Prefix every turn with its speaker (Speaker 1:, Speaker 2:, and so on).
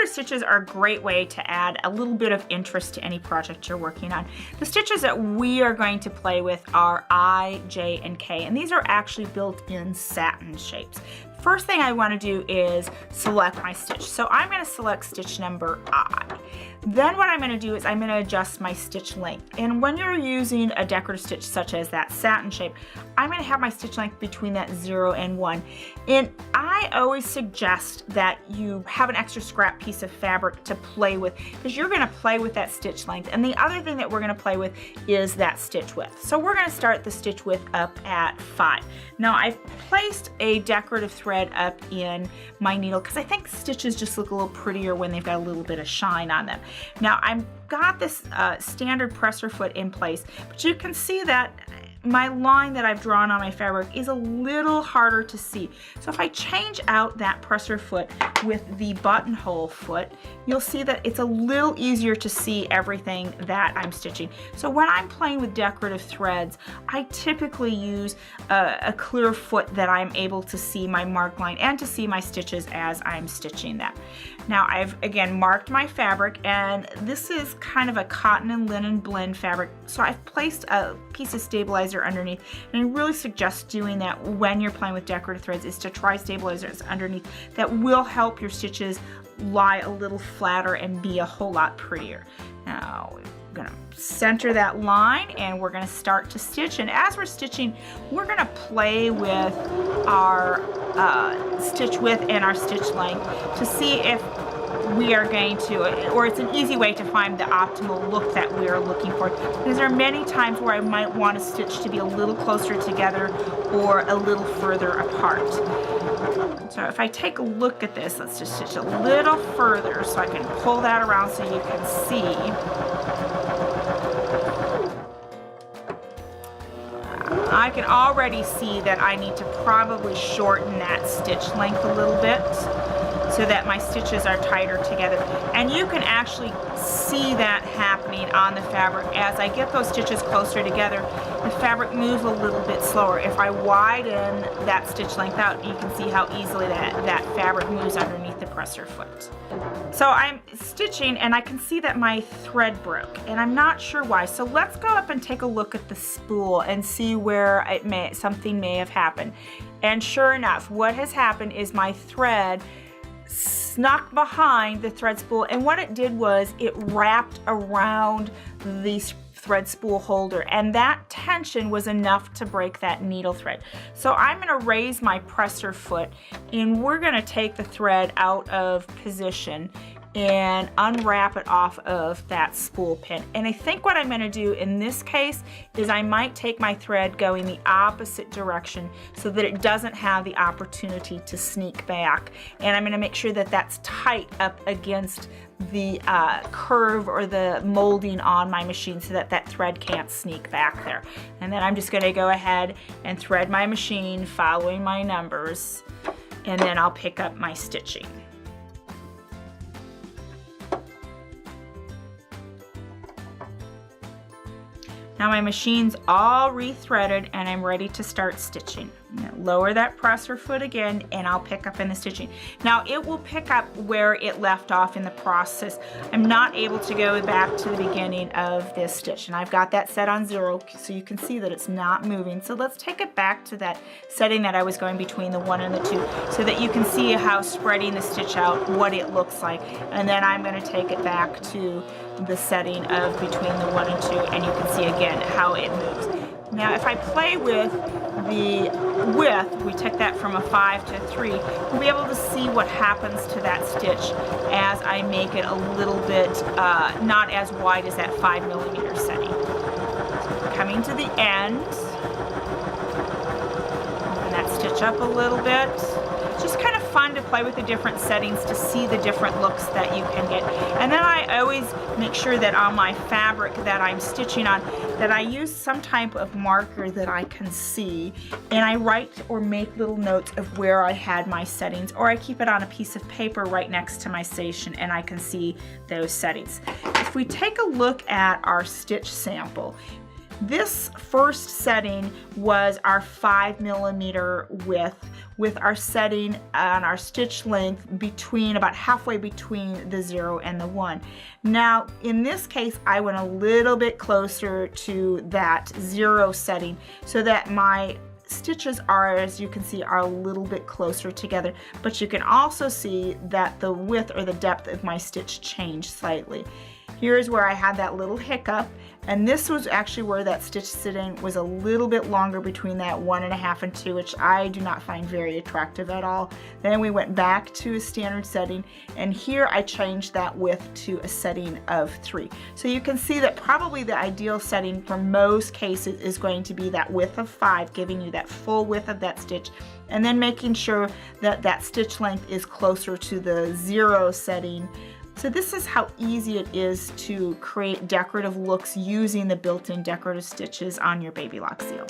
Speaker 1: decorative stitches are a great way to add a little bit of interest to any project you're working on. The stitches that we are going to play with are I, J, and K, and these are actually built-in satin shapes. First thing I want to do is select my stitch. So I'm going to select stitch number I. Then what I'm going to do is I'm going to adjust my stitch length. And when you're using a decorative stitch such as that satin shape, I'm going to have my stitch length between that 0 and 1. And I always suggest that you have an extra scrap piece of fabric to play with, because you're going to play with that stitch length. And the other thing that we're going to play with is that stitch width. So we're going to start the stitch width up at 5. Now I've placed a decorative thread up in my needle because I think stitches just look a little prettier when they've got a little bit of shine on them. Now I've got this standard presser foot in place, but you can see that my line that I've drawn on my fabric is a little harder to see. So if I change out that presser foot with the buttonhole foot, you'll see that it's a little easier to see everything that I'm stitching. So when I'm playing with decorative threads, I typically use a clear foot that I'm able to see my mark line and to see my stitches as I'm stitching them. Now I've again marked my fabric, and this is kind of a cotton and linen blend fabric, so I've placed a piece of stabilizer underneath, and I really suggest doing that when you're playing with decorative threads, is to try stabilizers underneath. That will help your stitches lie a little flatter and be a whole lot prettier. Now we're going to center that line and we're going to start to stitch, and as we're stitching we're going to play with our stitch width and our stitch length to see if we are going to, or it's an easy way to find the optimal look that we are looking for, because there are many times where I might want a stitch to be a little closer together or a little further apart. So if I take a look at this, let's just stitch a little further so I can pull that around so you can see. I can already see that I need to probably shorten that stitch length a little bit so that my stitches are tighter together. And you can actually see that happening on the fabric. As I get those stitches closer together, the fabric moves a little bit slower. If I widen that stitch length out, you can see how easily that fabric moves underneath the presser foot. So I'm stitching and I can see that my thread broke, and I'm not sure why. So let's go up and take a look at the spool and see where something may have happened. And sure enough, what has happened is my thread snuck behind the thread spool, and what it did was it wrapped around the thread spool holder, and that tension was enough to break that needle thread. So I'm going to raise my presser foot, and we're going to take the thread out of position and unwrap it off of that spool pin. And I think what I'm going to do in this case is I might take my thread going the opposite direction so that it doesn't have the opportunity to sneak back. And I'm going to make sure that that's tight up against the curve or the molding on my machine so that that thread can't sneak back there. And then I'm just going to go ahead and thread my machine following my numbers, and then I'll pick up my stitching. Now my machine's all rethreaded and I'm ready to start stitching. I'm going to lower that presser foot again and I'll pick up in the stitching. Now it will pick up where it left off in the process. I'm not able to go back to the beginning of this stitch, and I've got that set on 0 so you can see that it's not moving. So let's take it back to that setting that I was going between the 1 and the 2 so that you can see how spreading the stitch out, what it looks like. And then I'm going to take it back to the setting of between the 1 and 2, and you can see again how it moves. Now if I play with the width, we take that from a 5 to 3, we'll be able to see what happens to that stitch as I make it a little bit not as wide as that 5mm setting. So coming to the end, open that stitch up a little bit. It's just kind of fun to play with the different settings to see the different looks that you can get. And then I always make sure that on my fabric that I'm stitching on, that I use some type of marker that I can see, and I write or make little notes of where I had my settings, or I keep it on a piece of paper right next to my station and I can see those settings. If we take a look at our stitch sample, this first setting was our 5mm width with our setting on our stitch length between about halfway between the 0 and the 1. Now in this case I went a little bit closer to that 0 setting so that my stitches are, as you can see, are a little bit closer together, but you can also see that the width or the depth of my stitch changed slightly. Here's where I had that little hiccup, and this was actually where that stitch sitting was a little bit longer between that 1.5 and 2, which I do not find very attractive at all. Then we went back to a standard setting, and here I changed that width to a setting of 3. So you can see that probably the ideal setting for most cases is going to be that width of 5, giving you that full width of that stitch, and then making sure that that stitch length is closer to the 0 setting. So this is how easy it is to create decorative looks using the built-in decorative stitches on your Baby Lock Zeal.